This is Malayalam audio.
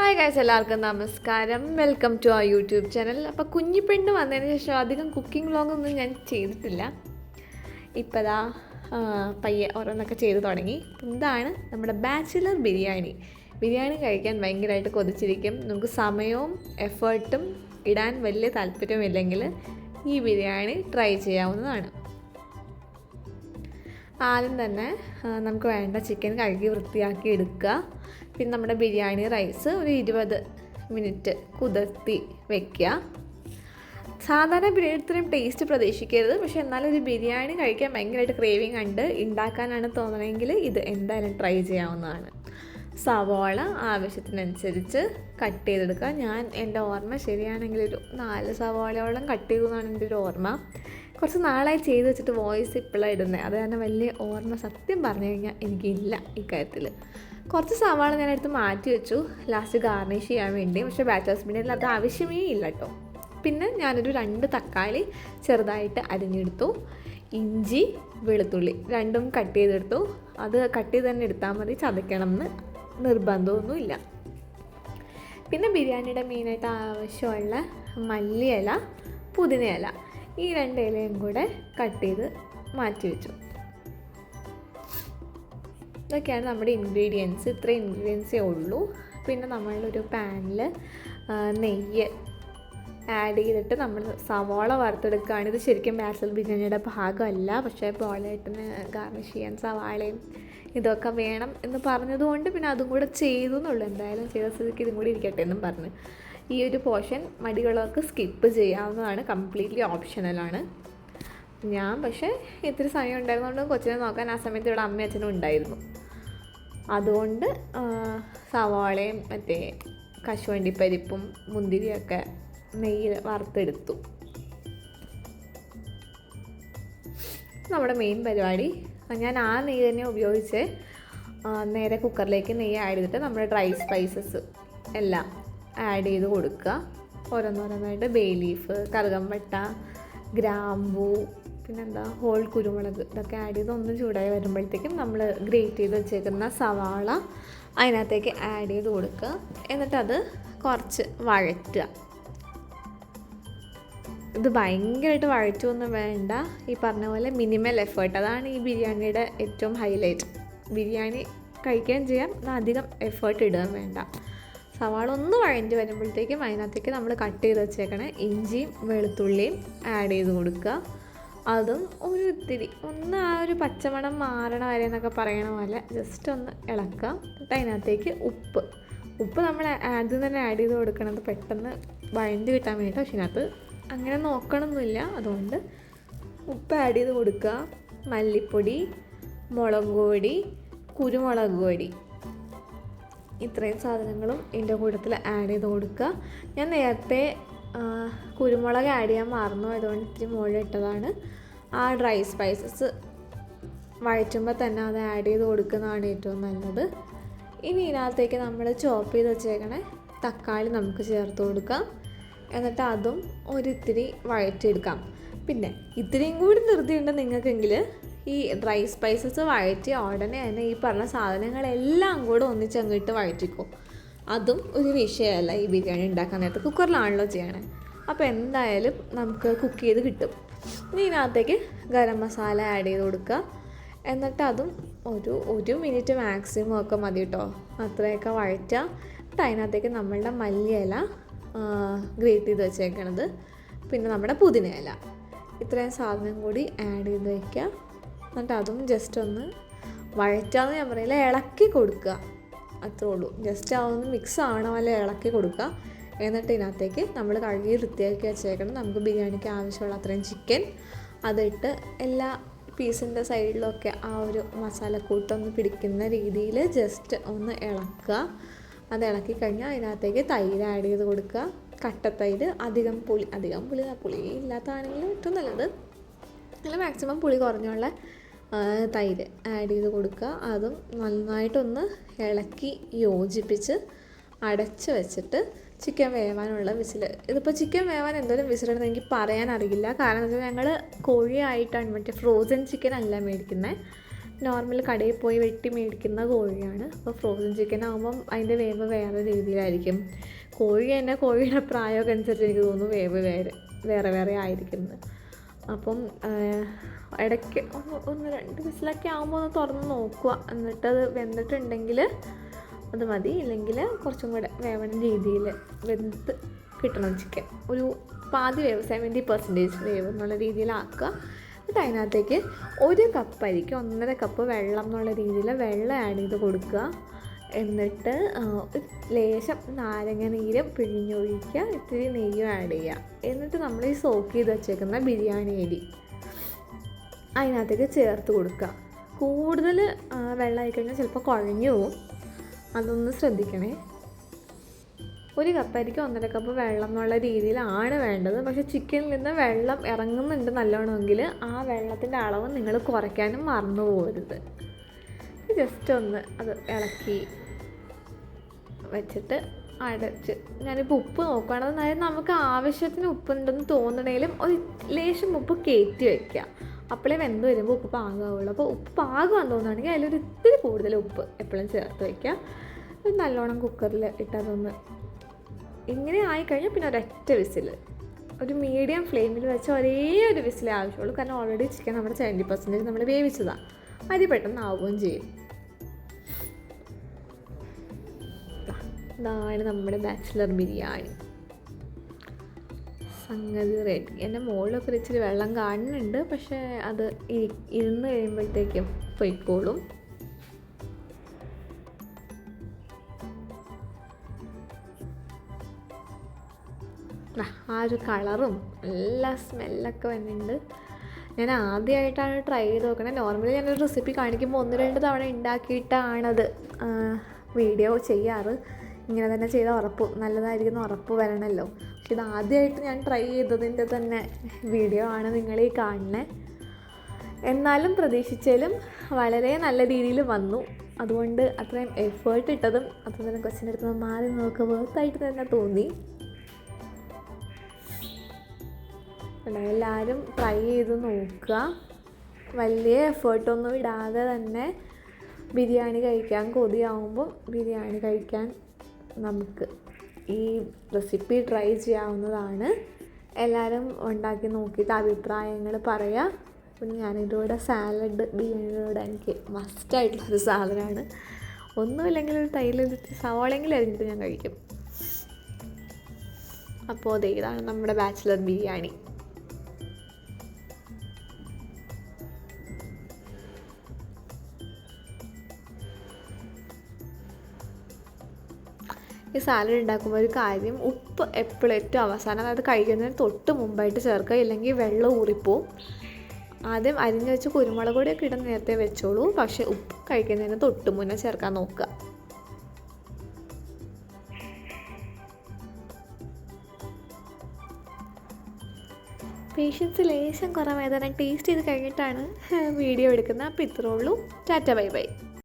ഹായ് ഗൈസ്, എല്ലാവർക്കും നമസ്കാരം. വെൽക്കം ടു ആ യൂട്യൂബ് ചാനൽ. അപ്പോൾ കുഞ്ഞിപ്പെണ്ണ് വന്നതിന് ശേഷം അധികം കുക്കിംഗ് വ്ളോഗൊന്നും ഞാൻ ചെയ്തിട്ടില്ല. ഇപ്പോൾ ദാ പയ്യെ ഓരോന്നൊക്കെ ചെയ്ത് തുടങ്ങി. ഇതാണ് നമ്മുടെ ബാച്ചിലർ ബിരിയാണി. ബിരിയാണി കഴിക്കാൻ ഭയങ്കരമായിട്ട് കൊതിച്ചിരിക്കും. നമുക്ക് സമയവും എഫേർട്ടും ഇടാൻ വലിയ താല്പര്യമില്ലെങ്കിൽ ഈ ബിരിയാണി ട്രൈ ചെയ്യാവുന്നതാണ്. ആദ്യം തന്നെ നമുക്ക് വേണ്ട ചിക്കൻ കഴുകി വൃത്തിയാക്കി എടുക്കുക. പിന്നെ നമ്മുടെ ബിരിയാണി റൈസ് ഒരു 20 മിനിറ്റ് കുതിർത്തി വയ്ക്കുക. സാധാരണ ബിരിയാണി ഇത്രയും ടേസ്റ്റ് പ്രതീക്ഷിക്കരുത്, പക്ഷേ എന്നാലും ഒരു ബിരിയാണി കഴിക്കാൻ ഭയങ്കരമായിട്ട് ക്രേവിങ് ഉണ്ട്, ഉണ്ടാക്കാനാണ് തോന്നണമെങ്കിൽ ഇത് എന്തായാലും ട്രൈ ചെയ്യാവുന്നതാണ്. സവാള ആവശ്യത്തിനനുസരിച്ച് കട്ട് ചെയ്തെടുക്കുക. ഞാൻ എൻ്റെ ഓർമ്മ ശരിയാണെങ്കിൽ ഒരു 4 സവാളയോളം കട്ട് ചെയ്തു എന്നാണ് എൻ്റെ ഒരു ഓർമ്മ. കുറച്ച് നാളായി ചെയ്ത് വെച്ചിട്ട് വോയിസ് ഇപ്പോഴാണ് ഇടുന്നത്, അത് കാരണം വലിയ ഓർമ്മ സത്യം പറഞ്ഞു കഴിഞ്ഞാൽ എനിക്കില്ല ഇക്കാര്യത്തിൽ. കുറച്ച് സവാള ഞാനെടുത്ത് മാറ്റി വെച്ചു ലാസ്റ്റ് ഗാർണിഷ് ചെയ്യാൻ വേണ്ടി. പക്ഷേ ബാച്ചലേഴ്സ് ബിരിയാണിയിൽ അത് ആവശ്യമേ ഇല്ല കേട്ടോ. പിന്നെ ഞാനൊരു 2 തക്കാളി ചെറുതായിട്ട് അരിഞ്ഞെടുത്തു. ഇഞ്ചി വെളുത്തുള്ളി രണ്ടും കട്ട് ചെയ്തെടുത്തു. അത് കട്ട് ചെയ്ത് തന്നെ എടുത്താൽ മതി, ചതയ്ക്കണം എന്ന് നിർബന്ധമൊന്നുമില്ല. പിന്നെ ബിരിയാണിയുടെ മെയിനായിട്ട് ആവശ്യമുള്ള മല്ലിയില, പുതിനയില, ഈ 2 ഇലയും കൂടെ കട്ട് ചെയ്ത് മാറ്റി വെച്ചു. ഇതൊക്കെയാണ് നമ്മുടെ ഇൻഗ്രീഡിയൻസ്. ഇത്രയും ഇൻഗ്രീഡിയൻസേ ഉള്ളൂ. പിന്നെ നമ്മളൊരു പാനിൽ നെയ്യ് ആഡ് ചെയ്തിട്ട് നമ്മൾ സവാള വറുത്തെടുക്കുകയാണ്. ഇത് ശരിക്കും ബാച്ചലർ ബിരിയാണിയുടെ ഭാഗമല്ല, പക്ഷേ പോളേട്ടിന് ഗാർണിഷ് ചെയ്യാൻ സവാളയും ഇതൊക്കെ വേണം എന്ന് പറഞ്ഞതുകൊണ്ട് പിന്നെ അതും കൂടെ ചെയ്തു എന്നുള്ളൂ. എന്തായാലും ചെയ്ത സ്ഥിതിക്ക് ഇതും കൂടി ഇരിക്കട്ടെ എന്നും പറഞ്ഞ് ഈ ഒരു പോർഷൻ മടികളൊക്കെ സ്കിപ്പ് ചെയ്യാവുന്നതാണ്, കംപ്ലീറ്റ്ലി ഓപ്ഷണലാണ്. ഞാൻ പക്ഷേ ഇത്തിരി സമയം ഉണ്ടായിരുന്നതുകൊണ്ട് കൊച്ചിനെ നോക്കാൻ ആ സമയത്ത് ഇവിടെ അമ്മയും അച്ഛനും ഉണ്ടായിരുന്നു. അതുകൊണ്ട് സവാളയും മറ്റേ കശുവണ്ടിപ്പരിപ്പും മുന്തിരിയൊക്കെ നെയ്യിൽ വറുത്തെടുത്തു. നമ്മുടെ മെയിൻ പരിപാടി, ഞാൻ ആ നെയ്യ് തന്നെ ഉപയോഗിച്ച് നേരെ കുക്കറിലേക്ക് നെയ്യ് ആഡ് ചെയ്തിട്ട് നമ്മുടെ ഡ്രൈ സ്പൈസസ് എല്ലാം ആഡ് ചെയ്ത് കൊടുക്കുക. ഓരോന്നോരോന്നായിട്ട് ബേ ലീഫ്, കറുകമ്പട്ട, ഗ്രാമ്പൂ, പിന്നെന്താ ഹോൾ കുരുമുളക്, ഇതൊക്കെ ആഡ് ചെയ്ത് ഒന്ന് ചൂടായി വരുമ്പോഴത്തേക്കും നമ്മൾ ഗ്രേറ്റ് ചെയ്ത് വെച്ചേക്കുന്ന സവാള അതിനകത്തേക്ക് ആഡ് ചെയ്ത് കൊടുക്കുക. എന്നിട്ടത് കുറച്ച് വഴറ്റുക. ഇത് ഭയങ്കരമായിട്ട് വഴറ്റുമൊന്നും വേണ്ട, ഈ പറഞ്ഞ പോലെ മിനിമൽ എഫേർട്ട്, അതാണ് ഈ ബിരിയാണിയുടെ ഏറ്റവും ഹൈലൈറ്റ്. ബിരിയാണി കഴിക്കുകയും ചെയ്യാം, അധികം എഫേർട്ട് ഇടുകയും വേണ്ട. സവാള ഒന്ന് വഴഞ്ഞ് വരുമ്പോഴത്തേക്കും അതിനകത്തേക്ക് നമ്മൾ കട്ട് ചെയ്ത് വെച്ചേക്കണ ഇഞ്ചിയും വെളുത്തുള്ളിയും ആഡ് ചെയ്ത് കൊടുക്കുക. അതും ഒരു ഇത്തിരി ഒന്ന് ആ ഒരു പച്ചമണം മാറണ വരെ എന്നൊക്കെ പറയണ പോലെ ജസ്റ്റ് ഒന്ന് ഇളക്കുക. എന്നിട്ട് അതിനകത്തേക്ക് ഉപ്പ് നമ്മൾ ആദ്യം തന്നെ ആഡ് ചെയ്ത് കൊടുക്കണത് പെട്ടെന്ന് വഴഞ്ഞ് കിട്ടാൻ വേണ്ടിയിട്ട്. പക്ഷേ ഇതിനകത്ത് അങ്ങനെ നോക്കണമൊന്നുമില്ല, അതുകൊണ്ട് ഉപ്പ് ആഡ് ചെയ്ത് കൊടുക്കുക. മല്ലിപ്പൊടി, മുളക് പൊടി, കുരുമുളക് പൊടി, ഇത്രയും സാധനങ്ങളും ഇതിൻ്റെ കൂട്ടത്തിൽ ആഡ് ചെയ്ത് കൊടുക്കുക. ഞാൻ നേരത്തെ കുരുമുളക് ആഡ് ചെയ്യാൻ മറന്നു, അതുകൊണ്ട് ഇത്തിരി മുകളിൽ ഇട്ടതാണ്. ആ ഡ്രൈ സ്പൈസസ് വഴറ്റുമ്പോൾ തന്നെ അത് ആഡ് ചെയ്ത് കൊടുക്കുന്നതാണ് ഏറ്റവും നല്ലത്. ഇനി ഇതിനകത്തേക്ക് നമ്മൾ ചോപ്പ് ചെയ്ത് വെച്ചേക്കണേ തക്കാളി നമുക്ക് ചേർത്ത് കൊടുക്കാം. എന്നിട്ട് അതും ഒരിത്തിരി വഴറ്റിയെടുക്കാം. പിന്നെ ഇത്തിരിയും കൂടി ധൃതിയുണ്ട് നിങ്ങൾക്കെങ്കിൽ ഈ ഡ്രൈ സ്പൈസസ് വഴറ്റി ഉടനെ തന്നെ ഈ പറഞ്ഞ സാധനങ്ങളെല്ലാം കൂടെ ഒന്നിച്ചങ്ങിട്ട് വഴറ്റിക്കോ. അതും ഒരു വിഷയമല്ല ഈ ബിരിയാണി ഉണ്ടാക്കാൻ നേരത്ത്. കുക്കറിലാണല്ലോ ചെയ്യണേ, അപ്പോൾ എന്തായാലും നമുക്ക് കുക്ക് ചെയ്ത് കിട്ടും. ഇനി ഇതിനകത്തേക്ക് ഗരം മസാല ആഡ് ചെയ്ത് കൊടുക്കുക. എന്നിട്ട് അതും ഒരു മിനിറ്റ് മാക്സിമം ഒക്കെ മതി കേട്ടോ, അത്രയൊക്കെ വഴറ്റുക. എന്നിട്ട് അതിനകത്തേക്ക് നമ്മളുടെ മല്ലിയില ഗ്രേറ്റ് ചെയ്ത് വെച്ചേക്കണത്, പിന്നെ നമ്മുടെ പുതിനയില, ഇത്രയും സാധനം കൂടി ആഡ് ചെയ്ത് വയ്ക്കുക. എന്നിട്ട് അതും ജസ്റ്റ് ഒന്ന് വഴറ്റാന്ന് ഞാൻ പറയില്ല, ഇളക്കി കൊടുക്കുക, അത്രേ ഉള്ളൂ. ജസ്റ്റ് അതൊന്ന് മിക്സ് ആവണ പോലെ ഇളക്കി കൊടുക്കുക. എന്നിട്ട് ഇതിനകത്തേക്ക് നമ്മൾ കഴുകി വൃത്തിയാക്കി വെച്ചേക്കണം നമുക്ക് ബിരിയാണിക്ക് ആവശ്യമുള്ള അത്രയും ചിക്കൻ അതിട്ട് എല്ലാ പീസിൻ്റെ സൈഡിലൊക്കെ ആ ഒരു മസാലക്കൂട്ടൊന്ന് പിടിക്കുന്ന രീതിയിൽ ജസ്റ്റ് ഒന്ന് ഇളക്കുക. അത് ഇളക്കി കഴിഞ്ഞാൽ അതിനകത്തേക്ക് തൈര് ആഡ് ചെയ്ത് കൊടുക്കുക. കട്ടത്തൈര്, അധികം പുളി ഇല്ലാത്തതാണെങ്കിൽ ഏറ്റവും നല്ലത്, അല്ല മാക്സിമം പുളി കുറഞ്ഞുള്ള തൈര് ആഡ് ചെയ്ത് കൊടുക്കുക. അതും നന്നായിട്ടൊന്ന് ഇളക്കി യോജിപ്പിച്ച് അടച്ച് വെച്ചിട്ട് ചിക്കൻ വേവാനുള്ള വിസിൽ, ഇതിപ്പോൾ ചിക്കൻ വേവാൻ എന്തോരം വിസിലുണ്ടെന്ന് എനിക്ക് പറയാൻ അറിയില്ല. കാരണം എന്താ വെച്ചാൽ ഞങ്ങൾ കോഴിയായിട്ടാണ്, മറ്റേ ഫ്രോസൺ ചിക്കൻ അല്ല മേടിക്കുന്നത്, നോർമൽ കടയിൽ പോയി വെട്ടി മേടിക്കുന്ന കോഴിയാണ്. അപ്പോൾ ഫ്രോസൺ ചിക്കൻ ആകുമ്പം അതിൻ്റെ വേവ് വേറെ രീതിയിലായിരിക്കും. കോഴി തന്നെ കോഴിയുടെ പ്രായമൊക്കെ അനുസരിച്ച് എനിക്ക് തോന്നുന്നു വേവ് വേറെ വേറെ ആയിരിക്കുന്നത്. അപ്പം ഇടയ്ക്ക് ഒന്ന് 2 വിസിലൊക്കെ ആകുമ്പോൾ ഒന്ന് തുറന്ന് നോക്കുക. എന്നിട്ടത് വെന്തിട്ടുണ്ടെങ്കിൽ അത് മതി. ഇല്ലെങ്കിൽ കുറച്ചും കൂടെ വേവണ രീതിയിൽ വെന്ത് കിട്ടണം ചിക്കൻ. ഒരു പാതി വേവ് 70% വേവ് എന്നുള്ള രീതിയിലാക്കുക. എന്നിട്ട് അതിനകത്തേക്ക് 1 കപ്പ് അരിക്ക് 1.5 കപ്പ് വെള്ളം എന്നുള്ള രീതിയിൽ വെള്ളം ആഡ് ചെയ്ത് കൊടുക്കുക. എന്നിട്ട് ലേശം നാരങ്ങ നീരും പിഴിഞ്ഞൊഴിക്കുക. ഇത്തിരി നെയ്യും ആഡ് ചെയ്യുക. എന്നിട്ട് നമ്മൾ ഈ സോക്ക് ചെയ്ത് വെച്ചേക്കുന്ന ബിരിയാണി അരി അതിനകത്തേക്ക് ചേർത്ത് കൊടുക്കുക. കൂടുതൽ വെള്ളമായി കഴിഞ്ഞാൽ ചിലപ്പോൾ കുഴഞ്ഞു പോവും. അതൊന്ന് ശ്രദ്ധിക്കണേ. 1 കപ്പ് അരിക്ക് 1.5 കപ്പ് വെള്ളം എന്നുള്ള രീതിയിലാണ് വേണ്ടത്. പക്ഷേ ചിക്കനിൽ നിന്ന് വെള്ളം ഇറങ്ങുന്നുണ്ട് നല്ലോണമെങ്കിൽ ആ വെള്ളത്തിൻ്റെ അളവ് നിങ്ങൾ കുറയ്ക്കാനും മറന്നു പോകരുത്. ജസ്റ്റ് ഒന്ന് അത് ഇളക്കി വെച്ചിട്ട് അടച്ച് ഞാനിപ്പോൾ ഉപ്പ് നോക്കുകയാണ്. അതായത് നമുക്ക് ആവശ്യത്തിന് ഉപ്പുണ്ടെന്ന് തോന്നണേലും ഒരു ലേശം ഉപ്പ് കയറ്റി വയ്ക്കുക. അപ്പോഴേ വെന്ത് വരുമ്പോൾ ഉപ്പ് പാകമാവുള്ളൂ. അപ്പോൾ ഉപ്പ് പാകമാണെന്ന് തോന്നുകയാണെങ്കിൽ അതിലൊരു ഇത്തിരി കൂടുതൽ ഉപ്പ് എപ്പോഴും ചേർത്ത് വയ്ക്കുക. നല്ലോണം കുക്കറിൽ ഇട്ടതൊന്ന് ഇങ്ങനെ ആയിക്കഴിഞ്ഞാൽ പിന്നെ ഒരൊറ്റ വിസിൽ, ഒരു മീഡിയം ഫ്ലെയിമിൽ വെച്ച് ഒരേ ഒരു വിസിലേ ആവശ്യമുള്ളൂ. കാരണം ഓൾറെഡി ചിക്കൻ നമ്മുടെ 70% നമ്മൾ വേവിച്ചതാണ്. അരി പെട്ടെന്ന് ആവുകയും ചെയ്യും. ഇതാണ് നമ്മുടെ ബാച്ചിലർ ബിരിയാണി. സംഗതി റെഡി. എൻ്റെ മുകളിലൊക്കെ ഇച്ചിരി വെള്ളം കാണുന്നുണ്ട്. പക്ഷേ അത് ഇരുന്ന് കഴിയുമ്പോഴത്തേക്കും പൊയ്ക്കോളും. ആ ഒരു കളറും എല്ലാ സ്മെല്ലൊക്കെ വന്നിട്ടുണ്ട്. ഞാൻ ആദ്യമായിട്ടാണ് ട്രൈ ചെയ്ത് നോക്കണത്. നോർമലി ഞാനൊരു റെസിപ്പി കാണിക്കുമ്പോൾ 1-2 തവണ ഉണ്ടാക്കിയിട്ടാണത് വീഡിയോ ചെയ്യാറ്. ഇങ്ങനെ തന്നെ ചെയ്ത നല്ലതായിരിക്കുന്ന ഉറപ്പ് വരണമല്ലോ. പക്ഷെ ഇത് ആദ്യമായിട്ട് ഞാൻ ട്രൈ ചെയ്തതിൻ്റെ തന്നെ വീഡിയോ ആണ് നിങ്ങളീ കാണുന്നത്. എന്നാലും പ്രതീക്ഷിച്ചാലും വളരെ നല്ല രീതിയിൽ വന്നു. അതുകൊണ്ട് അത്രയും എഫേർട്ട് ഇട്ടതും അപ്പം തന്നെ കൊച്ചിൻ്റെ അടുത്ത് മാറി നോക്കുക വേർത്തായിട്ട് തന്നെ തോന്നി. എല്ലാവരും ട്രൈ ചെയ്ത് നോക്കുക. വലിയ എഫേർട്ടൊന്നും ഇടാതെ തന്നെ ബിരിയാണി കഴിക്കാൻ കൊതിയാവുമ്പോൾ ബിരിയാണി കഴിക്കാൻ നമുക്ക് ഈ റെസിപ്പി ട്രൈ ചെയ്യാവുന്നതാണ്. എല്ലാവരും ഉണ്ടാക്കി നോക്കിയിട്ട് അഭിപ്രായങ്ങൾ പറയുക. പിന്നെ ഞാനിതിലൂടെ സാലഡ് ബിരിയാണിയിലൂടെ എനിക്ക് മസ്റ്റായിട്ടുള്ളൊരു സാധനമാണ്. ഒന്നുമില്ലെങ്കിൽ ഒരു തൈര് സവാളെങ്കിലും അരിഞ്ഞിട്ട് ഞാൻ കഴിക്കും. അപ്പോൾ ഇതാണ് നമ്മുടെ ബാച്ചിലർ ബിരിയാണി. ഈ സാലഡ് ഉണ്ടാക്കുമ്പോൾ ഒരു കാര്യം, ഉപ്പ് എപ്പോഴും ഏറ്റവും അവസാനം, അതായത് കഴിക്കുന്നതിന് തൊട്ട് മുമ്പായിട്ട് ചേർക്കുക. ഇല്ലെങ്കിൽ വെള്ളം ഊറിപ്പോവും. ആദ്യം അരിഞ്ഞ് വെച്ച് കുരുമുളക് പൊടിയൊക്കെ ഇടാൻ നേരത്തെ വെച്ചോളൂ. പക്ഷേ ഉപ്പ് കഴിക്കുന്നതിന് തൊട്ട് മുന്നേ ചേർക്കാൻ നോക്കുക. പേഷ്യൻസ് ലേശം കുറവായതാണ്. ടേസ്റ്റ് ചെയ്ത് കഴിഞ്ഞിട്ടാണ് വീഡിയോ എടുക്കുന്നത്. അപ്പോൾ ഇത്രേ ഉള്ളൂ. Tata bye bye.